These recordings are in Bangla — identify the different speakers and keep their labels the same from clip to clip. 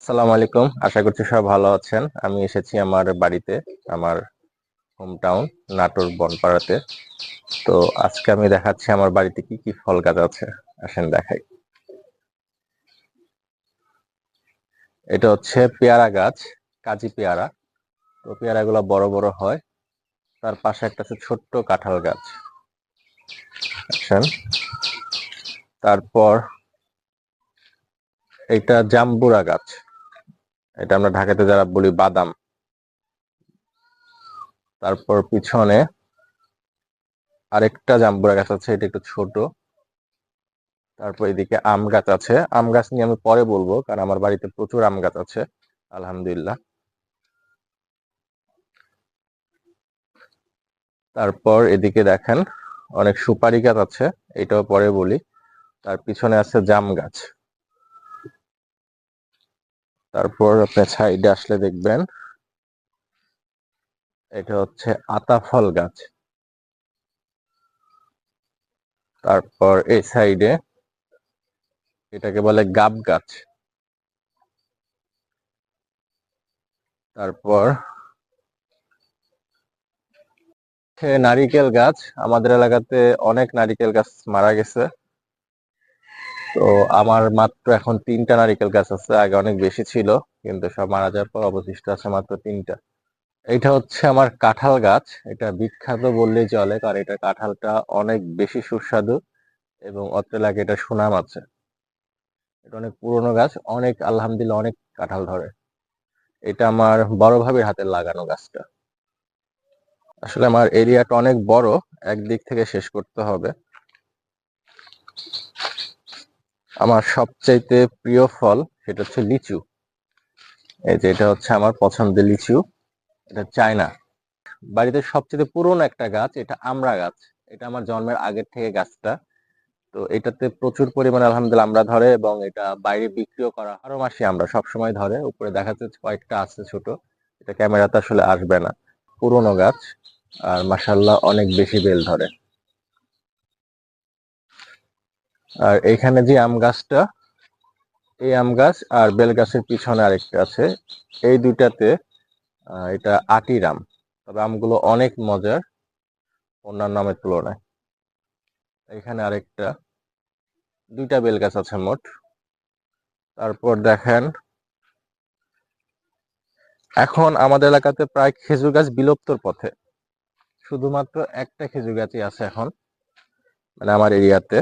Speaker 1: আসসালামু আলাইকুম। আশা করছি সবাই ভালো আছেন। আমি এসেছি আমার বাড়িতে, আমার হোম টাউন নাটোর বনপাড়াতে। তো আজকে আমি দেখাচ্ছি আমার বাড়িতে কি কি ফল গাছ আছে। আসেন দেখাই। এটা হচ্ছে পেয়ারা গাছ, কাজি পেয়ারা। তো পেয়ারাগুলো বড় বড় হয়। তার পাশে একটা আছে ছোট্ট কাঁঠাল গাছ। আসেন। তারপর এটা জাম্বুরা গাছ। এটা আমরা ঢাকাতে যারা বলি বাদাম। তারপর পিছনে আরেকটা জাম্বুরা গাছ আছে, এটা একটু ছোট। তারপর এদিকে আম গাছ আছে। আম গাছ নিয়ে আমি পরে বলবো, কারণ আমার বাড়িতে প্রচুর আম গাছ আছে আলহামদুলিল্লাহ। তারপর এদিকে দেখেন অনেক সুপারি গাছ আছে, এটাও পরে বলি। তার পিছনে আছে জাম গাছ। তারপর আপনি সাইডে আসলে দেখবেন এটা হচ্ছে আতা ফল গাছ। তারপর এই সাইডে এটাকে বলে গাব গাছ। তারপর নারিকেল গাছ। আমাদের এলাকাতে অনেক নারিকেল গাছ মারা গেছে। তো আমার মাত্র এখন 3টা নারিকেল গাছ আছে, আগে অনেক বেশি ছিল, কিন্তু সব মারা যাওয়ার পর অবশিষ্ট আছে মাত্র 3টা। এটা হচ্ছে আমার কাঁঠাল গাছ। এটা বিখ্যাত বললেই চলে, কারণ এটা কাঁঠালটা অনেক বেশি সুস্বাদু এবং অত্র এলাকায় এটা সুনাম আছে। এটা অনেক পুরনো গাছ, অনেক আলহামদুলিল্লাহ অনেক কাঁঠাল ধরে। এটা আমার বড় ভাবির হাতে লাগানো গাছটা। আসলে আমার এরিয়াটা অনেক বড়, একদিক থেকে শেষ করতে হবে। আমার সবচাইতে প্রিয় ফল সেটা হচ্ছে লিচু। এই যে এটা হচ্ছে আমার পছন্দের লিচু, এটা চায়না। বাড়িতে সবচেয়ে পুরনো একটা গাছ এটা আমড়া গাছ। এটা আমার জন্মের আগের থেকে গাছটা। তো এটাতে প্রচুর পরিমাণে আলহামদুলিল্লাহ আমড়া ধরে এবং এটা বাইরে বিক্রিও করা হয়। 12 মাসই আমরা সবসময় ধরে। উপরে দেখা যাচ্ছে কয়েকটা আছে ছোট, এটা ক্যামেরাতে আসলে আসবে না। পুরনো গাছ আর মাশাআল্লাহ অনেক বেশি বেল ধরে। আর এখানে যে আম গাছটা, এই আম গাছ আর বেল গাছের পিছনে আরেকটা আছে, এই দুইটাতে এটা আটির আম। তবে আমগুলো অনেক মজার অন্যান্য আমের তুলনায়। এখানে আরেকটা, 2টা বেল গাছ আছে মোট। তারপর দেখেন এখন আমাদের এলাকাতে প্রায় খেজুর গাছ বিলুপ্তর পথে। শুধুমাত্র একটা খেজুর গাছই আছে এখন, মানে আমার এরিয়াতে।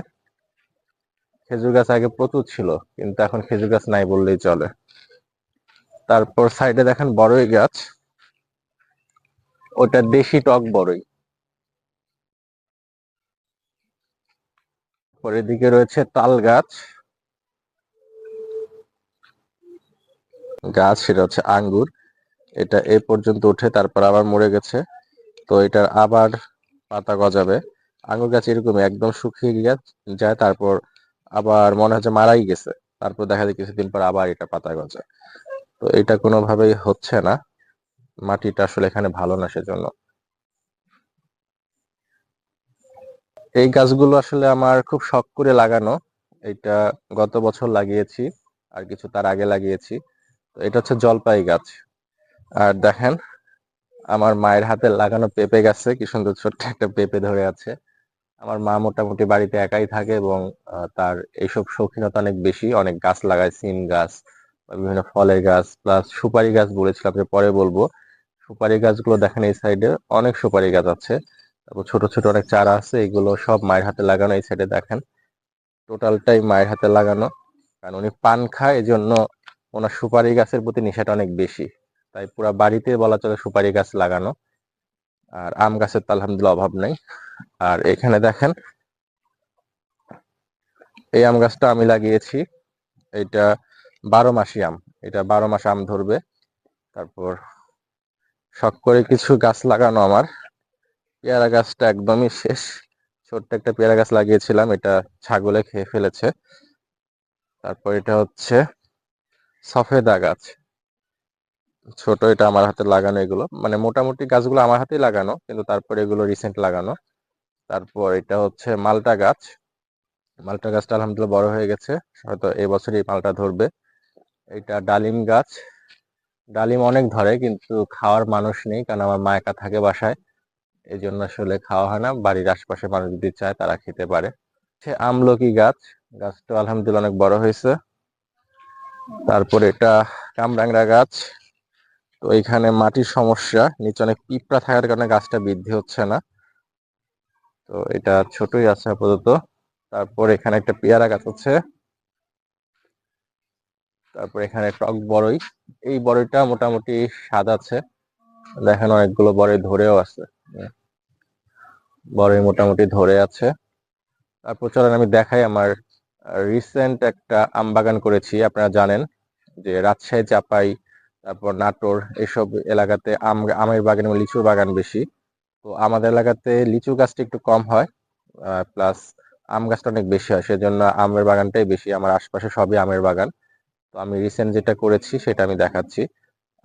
Speaker 1: খেজুর গাছ আগে প্রচুর ছিল, কিন্তু এখন খেজুর গাছ নাই বললেই চলে। তারপর সাইডে দেখেন বড়ই গাছ, ওটা দেশি টক বড়ই। পরের দিকে রয়েছে তাল গাছ। গাছ সেটা হচ্ছে আঙ্গুর। এটা এ পর্যন্ত উঠে তারপর আবার মরে গেছে। তো এটার আবার পাতা গজাবে। আঙ্গুর গাছ এরকমই একদম শুকিয়ে যায়, তারপর আবার মনে হচ্ছে মারাই গেছে। তারপর দেখা যায় কিছুদিন পর আবার এটা পাতা গজায়। তো এটা কোনোভাবেই হচ্ছে না, মাটিটা আসলে এখানে ভালো না সেজন্য। এই গাছগুলো আসলে আমার খুব শখ করে লাগানো। এটা গত বছর লাগিয়েছি, আর কিছু তার আগে লাগিয়েছি। তো এটা হচ্ছে জলপাই গাছ। আর দেখেন আমার মায়ের হাতে লাগানো পেঁপে গাছে কি সুন্দর ছোট্ট একটা পেঁপে ধরে আছে। আমার মা মোটামুটি বাড়িতে একাই থাকে এবং তার এইসব শৌখিনতা অনেক বেশি, অনেক গাছ লাগায়, সিম গাছ বা বিভিন্ন ফলের গাছ প্লাস সুপারি গাছ বলেছিলাম যে পরে বলবো। সুপারি গাছগুলো দেখেন এই সাইডে অনেক সুপারি গাছ আছে। তারপর ছোট ছোট অনেক চারা আছে, এগুলো সব মায়ের হাতে লাগানো। এই সাইডে দেখেন টোটালটাই মায়ের হাতে লাগানো, কারণ উনি পান খায়, এই জন্য ওনার সুপারি গাছের প্রতি নেশাটা অনেক বেশি। তাই পুরো বাড়িতে বলা চলে সুপারি গাছ লাগানো। আর আম গাছের তো আলহামদুলিল্লাহ অভাব নেই। আর এখানে দেখেন এই আম গাছটা আমি লাগিয়েছি। এটা 12 মাসি আম, এটা 12 মাস আম ধরবে। তারপর শখ করে কিছু গাছ লাগানো আমার। পেয়ারা গাছটা একদমই শেষ। ছোট্ট একটা পেয়ারা গাছ লাগিয়েছিলাম, এটা ছাগলে খেয়ে ফেলেছে। তারপর এটা হচ্ছে সফেদা গাছ, ছোট, এটা আমার হাতে লাগানো। এগুলো মানে মোটামুটি গাছগুলো আমার হাতেই লাগানো, কিন্তু তারপর এগুলো রিসেন্ট লাগানো। তারপর এটা হচ্ছে মালটা গাছ। মালটা গাছটা আলহামদুলিল্লাহ বড় হয়ে গেছে, হয়তো এবছরই মালটা ধরবে। এটা ডালিম গাছ। ডালিম অনেক ধরে, কিন্তু খাওয়ার মানুষ নেই, কারণ আমার মা একা থাকে বাসায়। এই জন্য আসলে খাওয়া হয় না। বাড়ির আশপাশে মানুষ যদি চায় তারা খেতে পারে। আমলকি গাছ, গাছটা আলহামদুলিল্লাহ অনেক বড় হয়েছে। তারপর এটা কামরাংরা গাছ। তো এখানে মাটির সমস্যা, নিচে অনেক পিঁপড়া থাকার কারণে গাছটা বৃদ্ধি হচ্ছে না। তো এটা ছোটই আছে আপাতত। তারপর এখানে একটা পেয়ারা গাছ আছে। তারপর এখানে টক বড়ই। এই বড়ইটা মোটামুটি স্বাদ আছে, দেখেন অনেকগুলো বড়ই ধরেও আছে। বড়ই মোটামুটি ধরে আছে। তারপর চলেন আমি দেখাই আমার রিসেন্ট একটা আম বাগান করেছি। আপনারা জানেন যে রাজশাহী, চাপাই, তারপর নাটোর, এসব এলাকাতে আমের বাগান এবং লিচুর বাগান বেশি। তো আমাদের এলাকাতে লিচু গাছটা একটু কম হয়, প্লাস আম গাছটা অনেক বেশি হয়, সেজন্য আমের বাগানটাই বেশি। আমার আশপাশে সবই আমের বাগান। তো আমি রিসেন্ট যেটা করেছি সেটা আমি দেখাচ্ছি।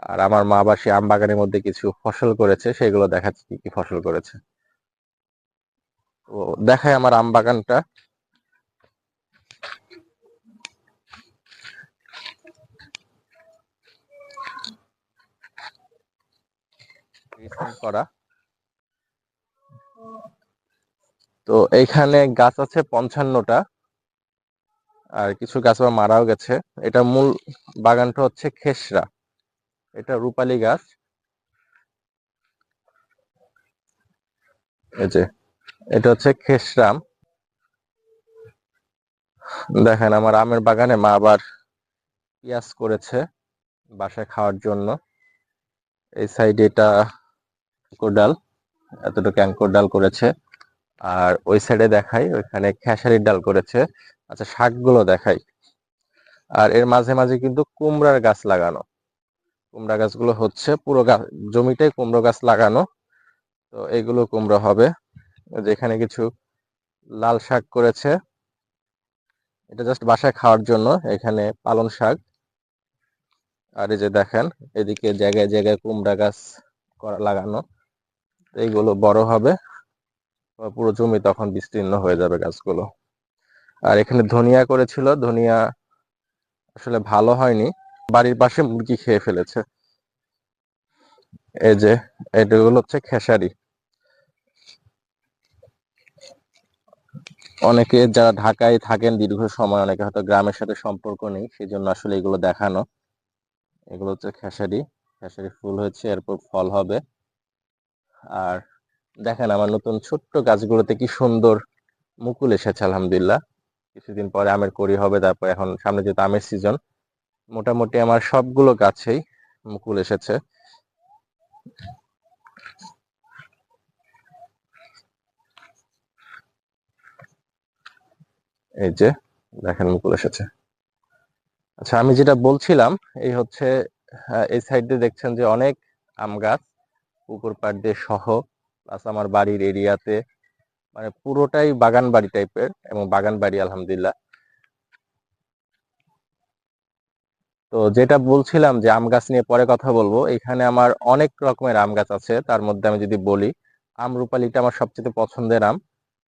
Speaker 1: আর আমার মা আবার সেই আম বাগানের মধ্যে কিছু ফসল করেছে, সেগুলো দেখাচ্ছি কি কি ফসল করেছে। তো দেখাই আমার আম বাগানটা। রিসেন্ট করা। তো এইখানে গাছ আছে 55টা, আর কিছু গাছ আবার মারাও গেছে। এটা মূল বাগানটা হচ্ছে খেসরা, এটা রূপালী গাছ। এই যে এটা হচ্ছে খেসরা আম। দেখেন আমার আমের বাগানে মা আবার পেঁয়াজ করেছে বাসায় খাওয়ার জন্য। এই সাইডে এটা ডাল, এতটুকু অ্যাঙ্কর ডাল করেছে। আর ওই সাইডে দেখাই, ওইখানে খেসারির ডাল করেছে। আচ্ছা, শাকগুলো দেখাই। আর এর মাঝে মাঝে কিন্তু কুমড়ার গাছ লাগানো। কুমড়া গাছগুলো হচ্ছে পুরো জমিটাই কুমড়ো গাছ লাগানো। তো এগুলো কুমড়ো হবে। যেখানে কিছু লাল শাক করেছে, এটা জাস্ট বাসায় খাওয়ার জন্য। এখানে পালং শাক। আর এই যে দেখেন এদিকে জায়গায় জায়গায় কুমড়া গাছ লাগানো। এইগুলো বড় হবে, পুরো জমি তখন বিস্তীর্ণ হয়ে যাবে গাছগুলো। আর এখানে ধনিয়া করেছিল, ধনিয়া আসলে ভালো হয়নি, বাড়ির পাশে মুরগি খেয়ে ফেলেছে। এই যে এগুলো হচ্ছে খেসারি। অনেকে যারা ঢাকায় থাকেন দীর্ঘ সময়, অনেকে হয়তো গ্রামের সাথে সম্পর্ক নেই, সেই জন্য আসলে এগুলো দেখানো। এগুলো হচ্ছে খেসারি। খেসারি ফুল হয়েছে, এরপর ফল হবে। আর দেখেন আমার নতুন ছোট্ট গাছগুলোতে কি সুন্দর মুকুল এসেছে আলহামদুলিল্লাহ। কিছুদিন পরে আমের কড়ি হবে। তারপর এখন সামনে যেহেতু আমের সিজন, মোটামুটি আমার সবগুলো গাছেই মুকুল এসেছে। এই যে দেখেন মুকুল এসেছে। আচ্ছা, আমি যেটা বলছিলাম এই হচ্ছে এই সাইড দিয়ে দেখছেন যে অনেক আম গাছ, পুকুর পাড় দিয়ে সহ, প্লাস আমার বাড়ির এরিয়াতে, মানে পুরোটাই বাগান বাড়ি টাইপের, এবং বাগান বাড়ি আলহামদুলিল্লাহ। তো যেটা বলছিলাম যে আম গাছ নিয়ে পরে কথা বলবো, এখানে আমার অনেক রকমের আম গাছ আছে। তার মধ্যে আমি যদি বলি, আমরুপালিটা আমার সবচেয়ে পছন্দের আম।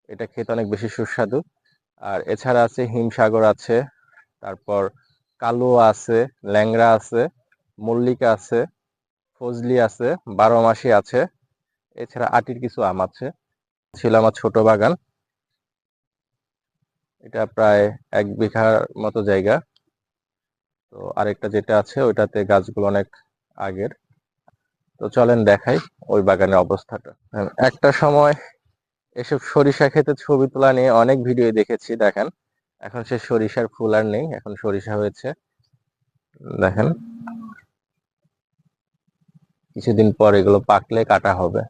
Speaker 1: এটা খেতে অনেক বেশি সুস্বাদু। আর এছাড়া আছে হিমসাগর আছে, তারপর কালুয়া আছে, ল্যাংড়া আছে, মল্লিকা আছে, ফজলি আছে, বারোমাসি আছে। এছাড়া আটির কিছু আম আছে। ছিল আমার ছোট বাগান, এটা প্রায় 1 বিঘার মতো জায়গা। তো আরেকটা যেটা আছে ওইটাতে গাছগুলো অনেক আগের। তো চলেন দেখাই ওই বাগানের অবস্থাটা। একটা সময় এসব সরিষা ক্ষেতে ছবি তোলা নিয়ে অনেক ভিডিও দেখেছি। দেখেন এখন সে সরিষার ফুল আর নেই, এখন সরিষা হয়েছে। দেখেন কিছুদিন পর এগুলো পাকলে কাটা হবে।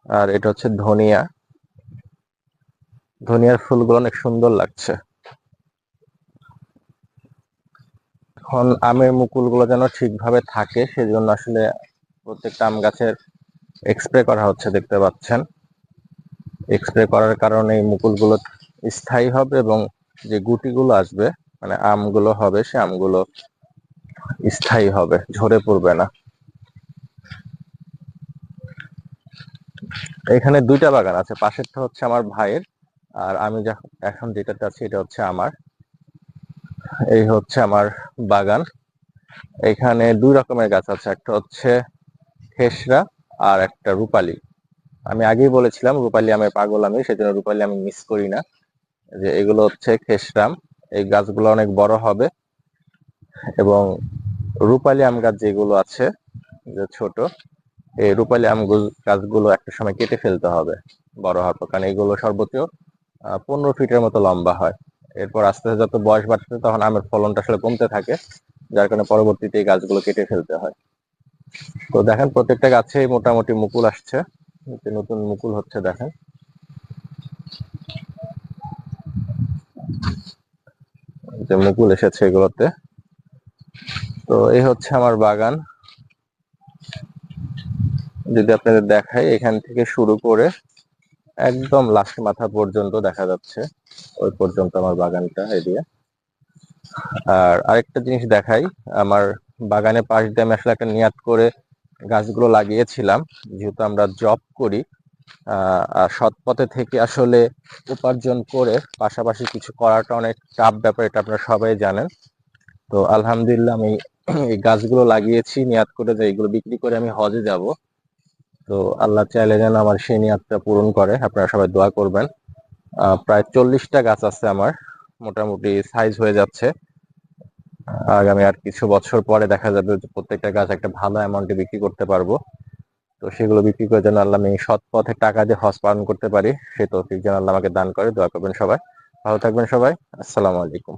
Speaker 1: আর এটা হচ্ছে ধনিয়া। ধনিয়ার ফুলগুলো অনেক সুন্দর লাগছে। এখন আমের মুকুলগুলো যেন ঠিকভাবে থাকে, সেজন্য আসলে প্রত্যেকটা আম গাছের স্প্রে করা হচ্ছে, দেখতে পাচ্ছেন। স্প্রে করার কারণে এই মুকুলগুলো স্থায়ী হবে, এবং যে গুটিগুলো আসবে, মানে আমগুলো হবে, সে আমগুলো স্থায়ী হবে, ঝরে পড়বে না। এখানে 2টা বাগান আছে, পাশেরটা হচ্ছে আমার ভাইয়ের, আর আমি এখন যেটাতে আছি এটা হচ্ছে আমার। এই হচ্ছে আমার বাগান। এখানে দুই রকমের গাছ আছে, একটা হচ্ছে খেসরা আর একটা রূপালী। আমি আগেই বলেছিলাম রূপালী আমের পাগল আমি, সেজন্য রূপালী আমি মিস করি না। যে এগুলো হচ্ছে খেসরাম, এই গাছগুলো অনেক বড় হবে। এবং রূপালী আম গাছ যেগুলো আছে যে ছোট, এই রূপালী আম গাছগুলো একটা সময় কেটে ফেলতে হবে বড় হওয়ার পর, কারণ এগুলো সর্বোচ্চ 15 ফিটের মতো লম্বা হয়। এরপর আস্তে আস্তে যত বয়স বাড়ছে তখন আমের ফলনটা আসলে কমতে থাকে, যার কারণে পরবর্তীতে এই গাছগুলো কেটে ফেলতে হয়। তো দেখেন প্রত্যেকটা গাছেই মোটামুটি মুকুল আসছে, নতুন মুকুল হচ্ছে দেখেন। যে মুকুল এসেছে এগুলোতে। তো এই হচ্ছে আমার বাগান। যদি আপনাদের দেখাই, এখান থেকে শুরু করে একদম লাস্ট মাথা পর্যন্ত দেখা যাচ্ছে, ওই পর্যন্ত আমার বাগানটা এদিকে। আর আরেকটা জিনিস দেখাই, আমার বাগানের পাশ দিয়ে আমি আসলে একটা নিয়াত করে গাছগুলো লাগিয়েছিলাম। যেহেতু আমরা জব করি, আর সৎ পথে থেকে আসলে উপার্জন করে পাশাপাশি কিছু করাটা অনেক টাফ ব্যাপার, এটা আপনারা সবাই জানেন। তো আলহামদুলিল্লাহ আমি এই গাছগুলো লাগিয়েছি নিয়াত করে যে এইগুলো বিক্রি করে আমি হজে যাব। তো আল্লাহ চাইলে যেন আমার সেই নিয়াতটা পূরণ করে, আপনারা সবাই দোয়া করবেন। প্রায় 40টা গাছ আছে আমার, মোটামুটি সাইজ হয়ে যাচ্ছে। আগামী আর কিছু বছর পরে দেখা যাবে যে প্রত্যেকটা গাছ একটা ভালো অ্যামাউন্টে বিক্রি করতে পারবো। তো সেগুলো বিক্রি করে যেন আল্লাহ আমি সৎ পথে টাকা দিয়ে হজ পালন করতে পারি, সেই তৌফিক যেন আল্লাহ আমাকে দান করে। দোয়া করবেন সবাই। ভালো থাকবেন সবাই। আসসালামু আলাইকুম।